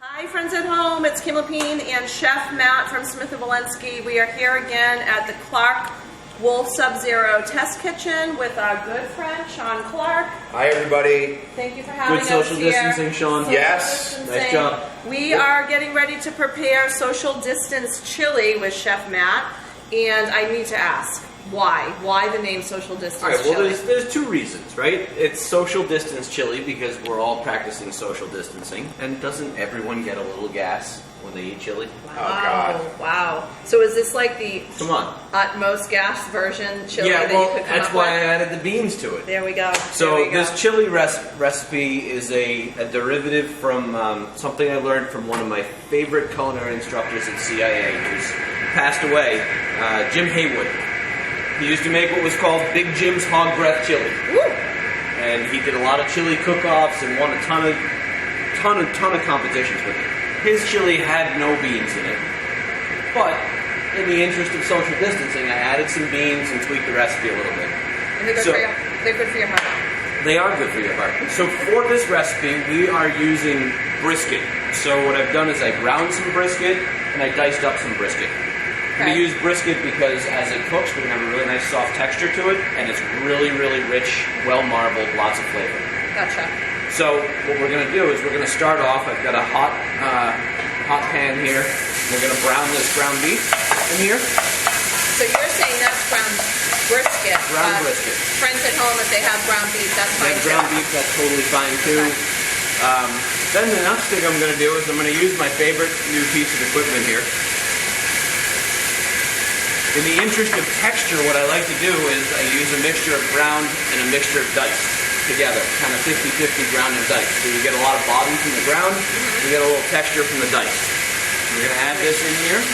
Hi friends at home, it's Kim Lapine and Chef Matt from Smith & Wollensky. We are here again at the Clarke Wolf Sub-Zero Test Kitchen with our good friend Sean Clarke. Hi everybody. Thank you for having us here. Good social distancing, Sean. Yes. Nice job. We are getting ready to prepare social distance chili with Chef Matt, and I need to ask, why? Why the name social distance All right, well, chili? there's two reasons, right? It's social distance chili because we're all practicing social distancing. And doesn't everyone get a little gas when they eat chili? Wow. Oh, God. Wow. So is this like the utmost gas version chili yeah, that well, you could come that's up why I with? added the beans to it. There we go. So this chili recipe is a derivative from something I learned from one of my favorite culinary instructors at CIA, who's passed away, Jim Haywood. He used to make what was called Big Jim's Hog Breath Chili. Woo. And he did a lot of chili cook-offs and won a ton of competitions with it. His chili had no beans in it. But in the interest of social distancing, I added some beans and tweaked the recipe a little bit. And they're good for your heart. They are good for your heart. So for this recipe, we are using brisket. So what I've done is I ground some brisket and I diced up some brisket. Okay. We use brisket because as it cooks, we're going to have a really nice soft texture to it, and it's really, really rich, well marbled, lots of flavor. Gotcha. So what we're going to do is we're going to start off. I've got a hot pan here. We're going to brown this ground beef in here. So you're saying that's ground brisket. Ground brisket. Friends at home, if they have ground beef, that's fine too. Ground beef, that's totally fine too. Okay. Then the next thing I'm going to do is I'm going to use my favorite new piece of equipment here. In the interest of texture, what I like to do is I use a mixture of ground and a mixture of diced together, kind of 50-50 ground and diced. So you get a lot of body from the ground, you get a little texture from the diced. We're going to add this in here.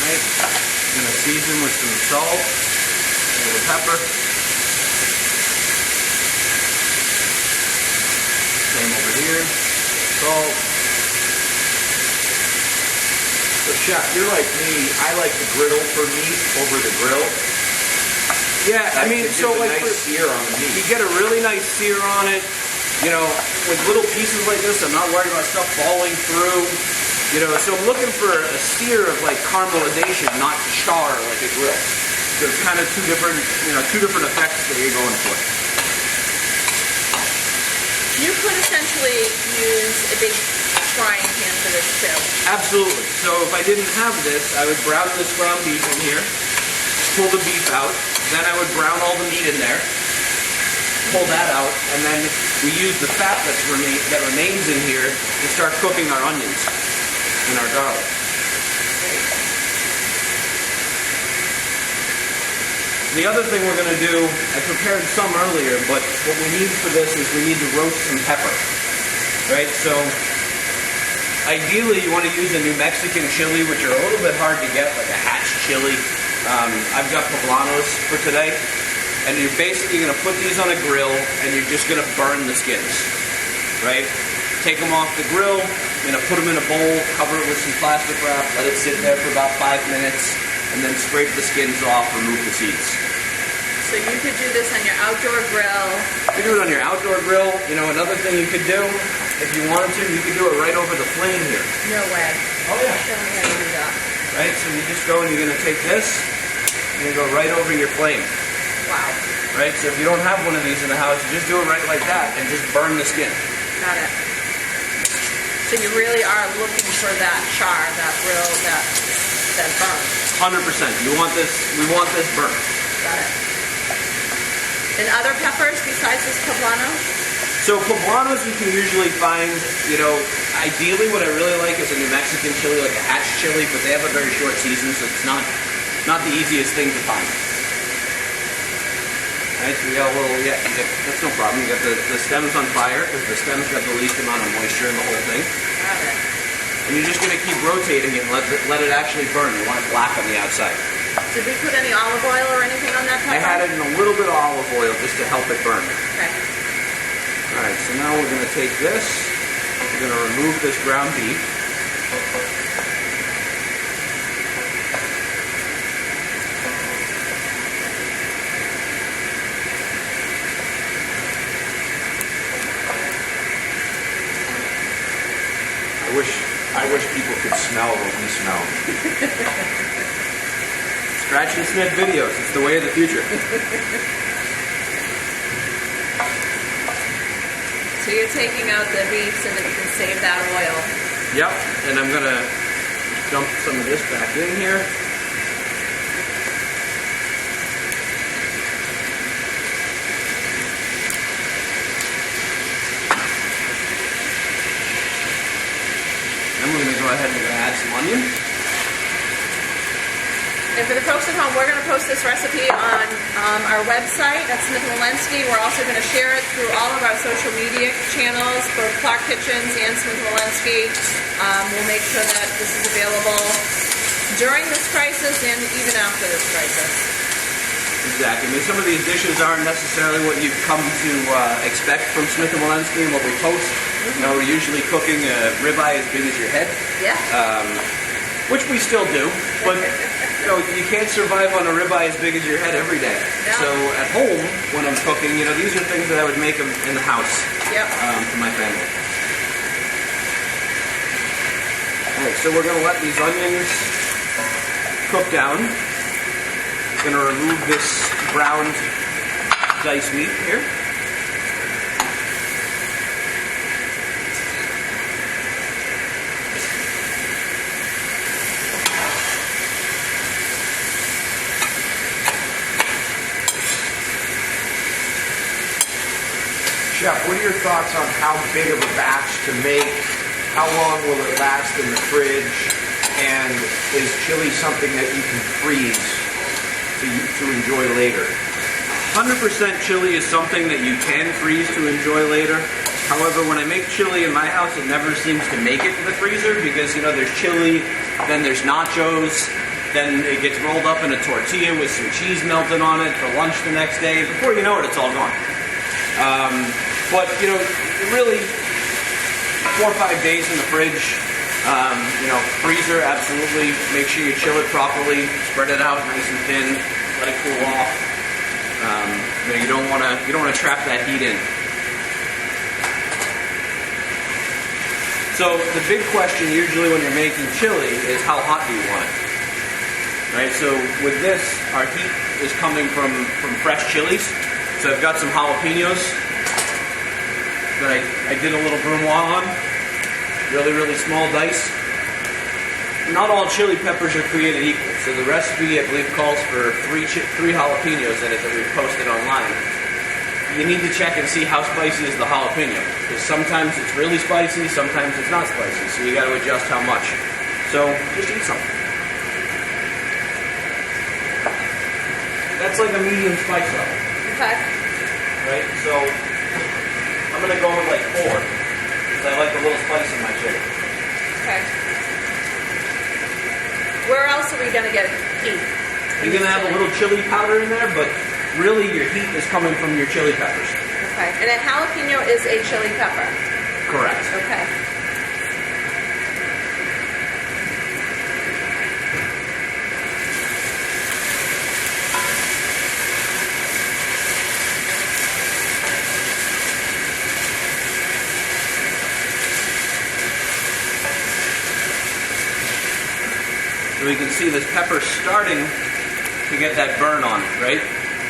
Right. I'm going to season with some salt. A little pepper. Same over here. Salt. So Chef, you're like me. I like the griddle for meat over the grill. Yeah, I mean, so like nice sear on the meat. You get a really nice sear on it. You know, with little pieces like this, I'm not worried about stuff falling through. You know, so I'm looking for a sear of like caramelization, not char like a grill. So it's kind of two different effects that you're going for. You could essentially use a big frying pan for this too. Absolutely. So if I didn't have this, I would brown this ground beef in here, pull the beef out, then I would brown all the meat in there, pull that out, and then we use the fat that remains in here to start cooking our onions and our garlic. The other thing we're going to do, I prepared some earlier, but what we need for this is we need to roast some pepper, right? So ideally you want to use a New Mexican chili, which are a little bit hard to get, like a hatch chili. I've got poblanos for today, and you're basically going to put these on a grill, and you're just going to burn the skins, right? Take them off the grill, you're going to put them in a bowl, cover it with some plastic wrap, let it sit there for about 5 minutes, and then scrape the skins off, remove the seeds. So you could do this on your outdoor grill. You could do it on your outdoor grill. You know, another thing you could do, if you wanted to, you could do it right over the flame here. No way. Oh yeah. Show me how to do that. Right, so you just go and you're going to take this, and you go right over your flame. Wow. Right, so if you don't have one of these in the house, you just do it right like that, and just burn the skin. Got it. So you really are looking for that char, that real, that burn. 100%. We want this burnt. Got it. And other peppers besides this poblano? So poblanos you can usually find, you know, ideally what I really like is a New Mexican chili, like a hatch chili, but they have a very short season, so it's not the easiest thing to find. Right, so we got a little, that's no problem. You got the stems on fire, because the stems got the least amount of moisture in the whole thing. Got it. And you're just going to keep rotating it and let it actually burn. You want it black on the outside. Did we put any olive oil or anything on that pepper? I had it in a little bit of olive oil just to help it burn. Okay. Alright, so now we're going to take this, we're going to remove this ground beef. I wish people could smell what we smell. Scratch and sniff videos. It's the way of the future. So you're taking out the beef so that you can save that oil. Yep, and I'm gonna dump some of this back in here. Then we're gonna go ahead and add some onion. And for the folks at home, we're going to post this recipe on our website at Smith & Wollensky. We're also going to share it through all of our social media channels, both Clarke Kitchens and Smith & Wollensky. We'll make sure that this is available during this crisis and even after this crisis. Exactly. I mean, some of these dishes aren't necessarily what you've come to expect from Smith & Wollensky and what we post. You know, we're usually cooking a ribeye as big as your head. Yeah. Which we still do, but you know, you can't survive on a ribeye as big as your head every day. No. So at home, when I'm cooking, you know, these are things that I would make in the house for my family. All right, so we're going to let these onions cook down. Going to remove this browned diced meat here. Chef, what are your thoughts on how big of a batch to make? How long will it last in the fridge? And is chili something that you can freeze to enjoy later? 100% chili is something that you can freeze to enjoy later. However, when I make chili in my house, it never seems to make it to the freezer because, you know, there's chili, then there's nachos, then it gets rolled up in a tortilla with some cheese melted on it for lunch the next day. Before you know it, it's all gone. But, you know, really 4 or 5 days in the fridge. You know, freezer, absolutely. Make sure you chill it properly. Spread it out nice and thin. Let it cool off. You know, you don't want to trap that heat in. So the big question usually when you're making chili is how hot do you want it? Right. So with this, our heat is coming from fresh chilies. So I've got some jalapenos that I did a little brunoise on. Really small dice. Not all chili peppers are created equal. So the recipe, I believe, calls for three jalapenos in it that we've posted online. You need to check and see how spicy is the jalapeno. Because sometimes it's really spicy, sometimes it's not spicy. So you got to adjust how much. So just eat something. That's like a medium spice level. Okay. Right? So I'm going to go with like 4. Because I like a little spice in my chili. Okay. Where else are we going to get heat? You're going to have a little chili powder in there, but really your heat is coming from your chili peppers. Okay. And a jalapeno is a chili pepper. Correct. Okay. So we can see this pepper starting to get that burn on it, right?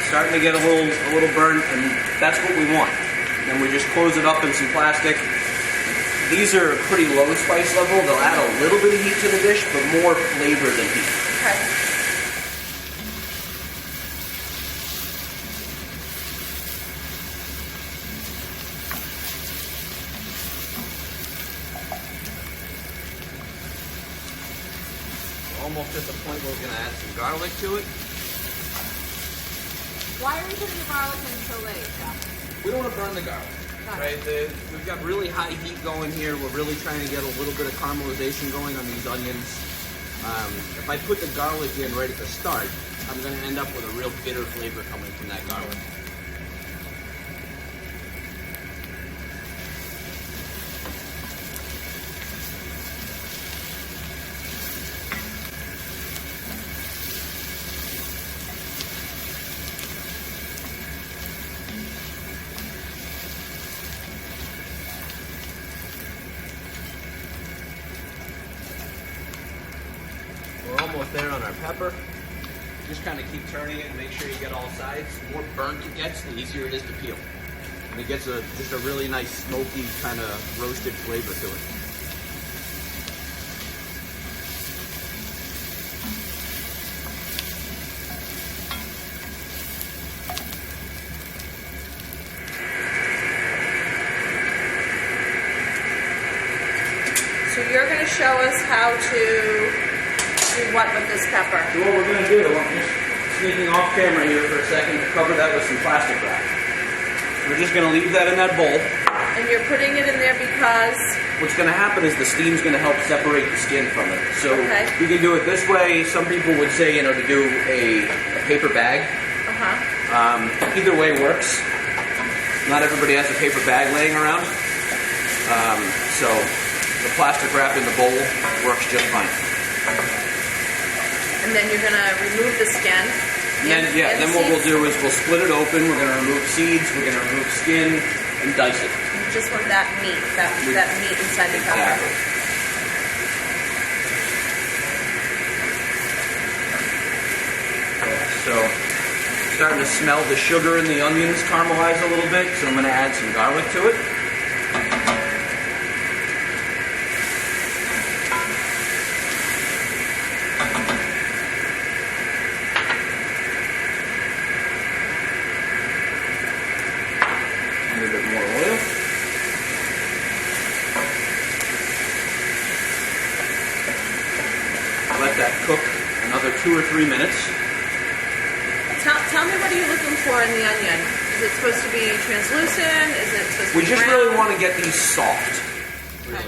Starting to get a little burn, and that's what we want. Then we just close it up in some plastic. These are a pretty low spice level. They'll add a little bit of heat to the dish, but more flavor than heat. Okay. Almost at the point where we're going to add some garlic to it. Why are we putting the garlic in so late, Chef? We don't want to burn the garlic, right? We've got really high heat going here. We're really trying to get a little bit of caramelization going on these onions. If I put the garlic in right at the start, I'm going to end up with a real bitter flavor coming from that garlic. there on our pepper. Just kind of keep turning it and make sure you get all sides. The more burnt it gets, the easier it is to peel. And it gets just a really nice smoky kind of roasted flavor to it. So you're going to show us how to do what with this pepper? So what we're going to do, I'm just sneaking off camera here for a second to cover that with some plastic wrap. We're just going to leave that in that bowl. And you're putting it in there because? What's going to happen is the steam's going to help separate the skin from it. So okay. You can do it this way. Some people would say, to do a paper bag. Either way works. Not everybody has a paper bag laying around. So the plastic wrap in the bowl works just fine. And then you're going to remove the skin. And then what we'll do is we'll split it open. We're going to remove seeds. We're going to remove skin and dice it. You just want that meat, that meat inside the pepper. Exactly. So, starting to smell the sugar and the onions caramelize a little bit. So I'm going to add some garlic to it. Let that cook another 2 or 3 minutes. Tell me, what are you looking for in the onion? Is it supposed to be translucent? Is it supposed to be We just brown? really want to get these soft. Okay.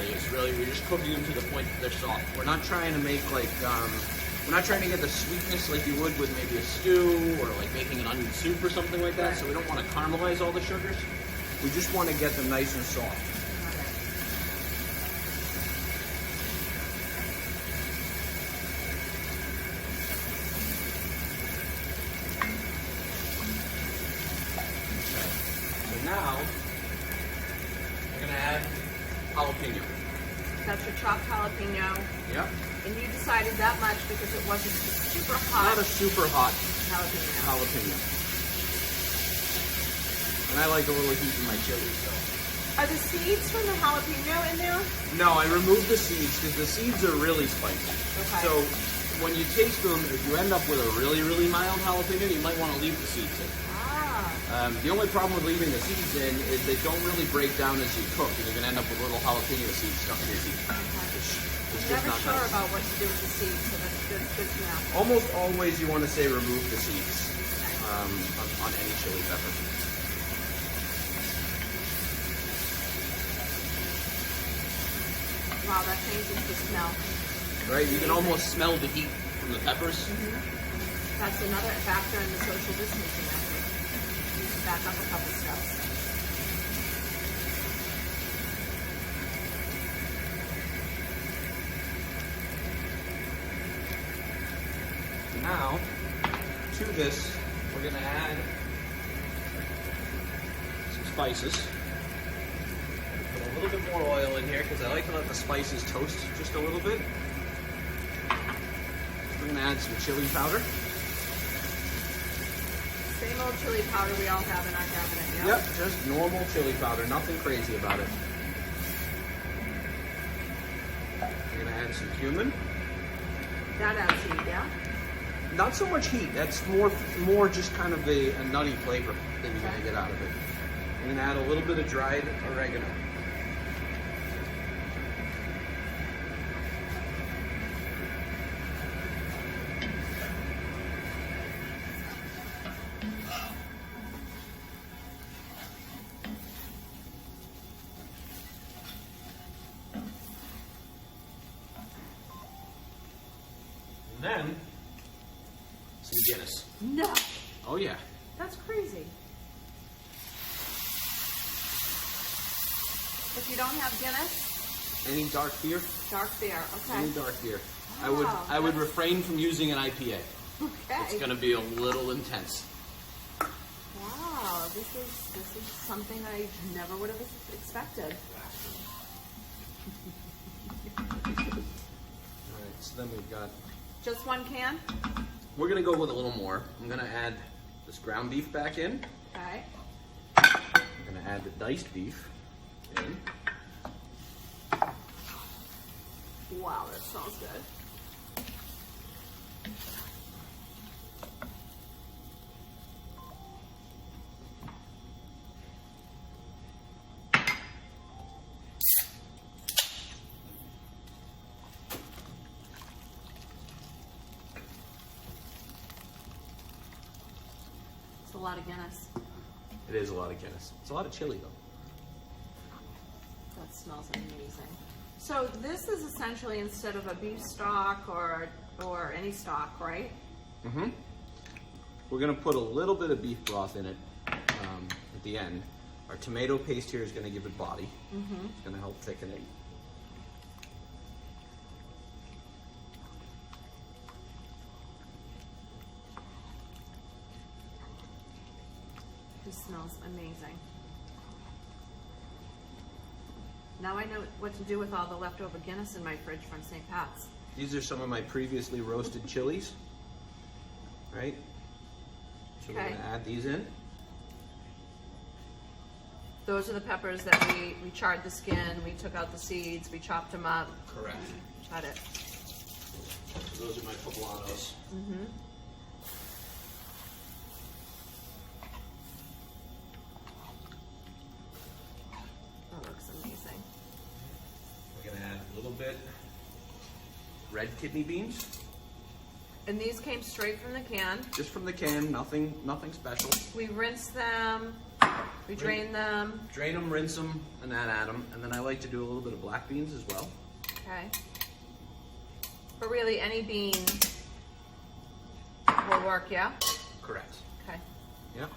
We're just cooking them to the point that they're soft. We're not trying to make we're not trying to get the sweetness like you would with maybe a stew or like making an onion soup or something like that. Right. So we don't want to caramelize all the sugars. We just want to get them nice and soft. Now, we're going to add jalapeno. That's your chopped jalapeno. Yep. And you decided that much because it wasn't super hot. Not a super hot jalapeno. And I like a little heat in my chili, so. Are the seeds from the jalapeno in there? No, I removed the seeds because the seeds are really spicy. Okay. So when you taste them, if you end up with a really, really mild jalapeno, you might want to leave the seeds in. The only problem with leaving the seeds in is they don't really break down as you cook, and you're going to end up with little jalapeno seeds stuck in your teeth. I'm never sure about what to do with the seeds, so that's good to know. Almost always you want to say remove the seeds on any chili pepper. Wow, that changes the smell. Right? You can almost smell the heat from the peppers. Mm-hmm. That's another factor in the social distancing effort. Back up a couple steps. Now, to this, we're going to add some spices. Put a little bit more oil in here because I like to let the spices toast just a little bit. We're going to add some chili powder. Same old chili powder we all have in our cabinet, yeah? Yep, just normal chili powder, nothing crazy about it. We're going to add some cumin. That adds heat, yeah? Not so much heat, that's more just kind of a nutty flavor that you're going to get out of it. We're going to add a little bit of dried oregano. Then, some Guinness. No. Oh yeah. That's crazy. If you don't have Guinness? Any dark beer? Dark beer, okay. Any dark beer. Wow, I would refrain from using an IPA. Okay. It's going to be a little intense. Wow, this is something I never would have expected. Alright, so then we've got Just 1 can? We're gonna go with a little more. I'm gonna add this ground beef back in. Okay. I'm gonna add the diced beef in. Wow, that smells good. It's a lot of Guinness. It is a lot of Guinness. It's a lot of chili though. That smells amazing. So this is essentially instead of a beef stock or any stock, right? Mm-hmm. We're gonna put a little bit of beef broth in it at the end. Our tomato paste here is gonna give it body. Mm-hmm. It's gonna help thicken it. This smells amazing. Now I know what to do with all the leftover Guinness in my fridge from St. Pat's. These are some of my previously roasted chilies, right? So we're Okay. gonna add these in. Those are the peppers that we charred the skin, we took out the seeds, we chopped them up. Correct. Got it. So those are my poblanos. Mm-hmm. That looks amazing. We're gonna add a little bit red kidney beans, And these came straight from the can. just from the can. Nothing special. We rinse them, we drain them. Drain them, rinse them, and then add them. And then I like to do a little bit of black beans as well. Okay. But really, any bean will work, yeah? Correct. Okay. Yep.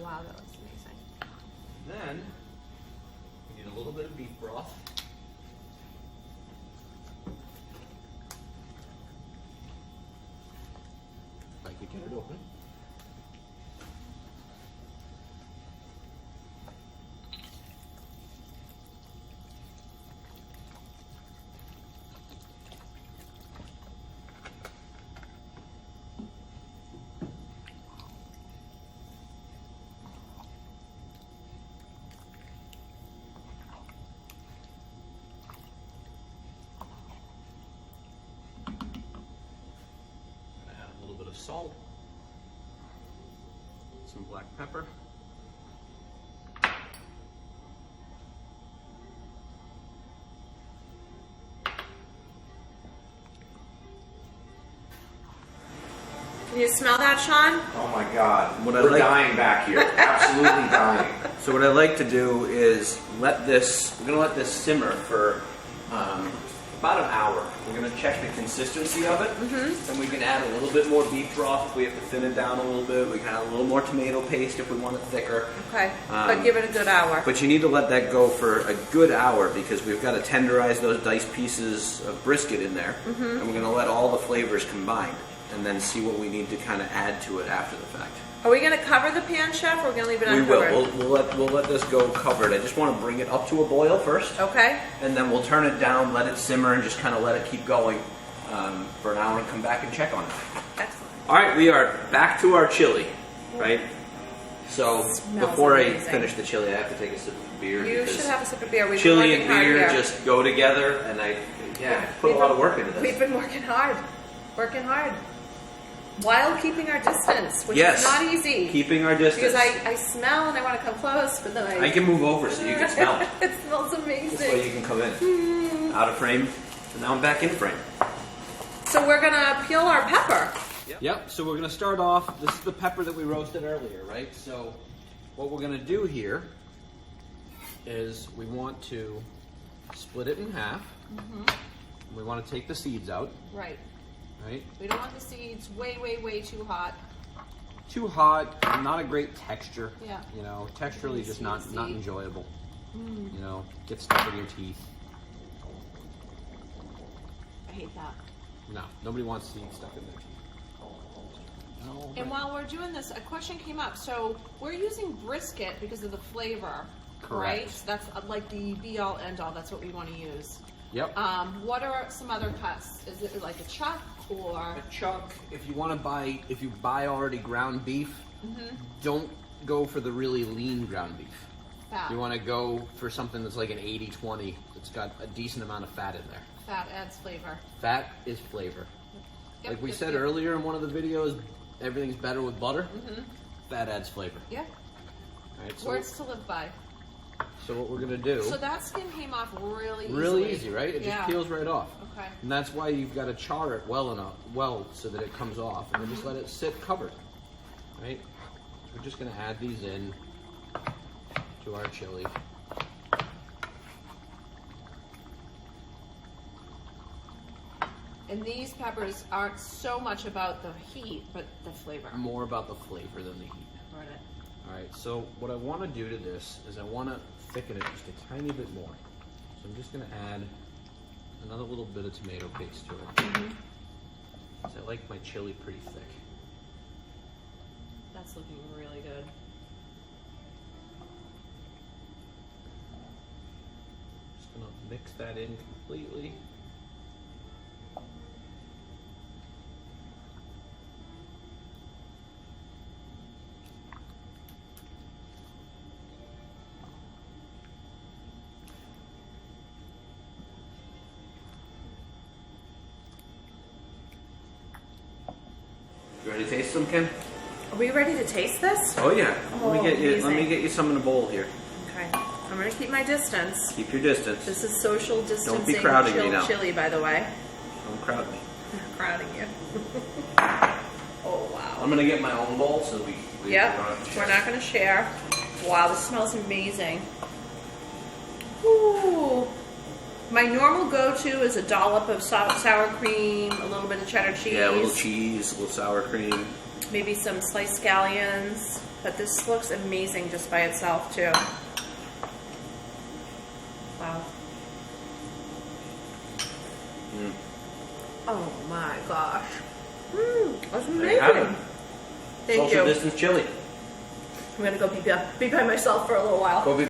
Wow, that looks amazing. Then we need a little bit of beef broth. If I could get it open. Add a little bit of salt, some black pepper. Can you smell that, Sean? Oh my God, What I we're like- dying back here. Absolutely dying. So what I like to do is let this, we're gonna let this simmer for about an hour. We're gonna check the consistency of it, and we can add a little bit more beef broth if we have to thin it down a little bit. We can add a little more tomato paste if we want it thicker. Okay, but give it a good hour. But you need to let that go for a good hour because we've got to tenderize those diced pieces of brisket in there, and we're gonna let all the flavors combine, and then see what we need to kind of add to it after the fact. Are we going to cover the pan, Chef, or are we going to leave it We uncovered? will. We'll let this go covered. I just want to bring it up to a boil first. Okay. And then we'll turn it down, let it simmer, and just kind of let it keep going for an hour and come back and check on it. Excellent. All right, we are back to our chili, right? So Smells before amazing. I finish the chili, I have to take a sip of beer. You because should have a sip of beer. We've been chili working and hard beer here. just go together, and I put a lot of work into this. We've been working hard. Working hard. While keeping our distance, which Yes. is not easy. Keeping our distance. Because I smell and I want to come close, but then I can move over so you can smell it. It smells This way amazing. you can come in. Out of frame, and now I'm back in frame. So we're gonna peel our pepper. Yep, so we're gonna start off, this is the pepper that we roasted earlier, right? So what we're gonna do here is we want to split it in half. We want to take the seeds out, Right. right? We don't want the seeds way too hot. Too hot, not a great texture. Yeah. You know, texturally just not Seed. enjoyable. You know, get stuck in your teeth. I hate that. No, nobody wants seeds stuck in their teeth. No. And while we're doing this, a question came up. So we're using brisket because of the flavor, right? Correct. So that's like the be all end all. That's what we want to use. Yep. What are some other cuts? Is it like a chuck or? A chuck, if you want to buy, if you buy already ground beef, don't go for the really lean ground beef. Fat. You want to go for something that's like an 80-20. It's got a decent amount of fat in there. Fat adds flavor. Fat is flavor. Yep, Like we yep, said yep. earlier in one of the videos, everything's better with butter. Fat adds flavor. Yeah. All right, so, Words to live by. so what we're going to do, So that skin came off really easily. really easy, right? It Yeah. just peels right off. Okay. And that's why you've got to char it well so that it comes off. And then just let it sit covered, right? We're just going to add these in to our chili. And these peppers aren't so much about the heat, but the flavor. More about the flavor than the heat. Right. All right, so what I want to do to this is I want to thicken it just a tiny bit more. So I'm just going to add another little bit of tomato paste to it. 'Cause I like my chili pretty thick. That's looking really good. Just going to mix that in completely. You ready to taste some, Kim? Are we ready to taste this? Oh yeah. Let me amazing. get you some in a bowl here. Okay. I'm gonna keep my distance. Keep your distance. This is social distancing crowding me chilled now. chili, by the way. Don't crowd me. I'm crowding you. Oh wow. I'm gonna get my own bowl so we Yep. don't have to We're share. not gonna share. Wow, this smells amazing. Ooh. My normal go-to is a dollop of sour cream, a little bit of cheddar cheese. Yeah, a little cheese, a little sour cream. Maybe some sliced scallions. But this looks amazing just by itself, too. Wow. Oh my gosh. That's There you have it. amazing. Thank Social you. distance chili. I'm gonna go be by myself for a little while. Go be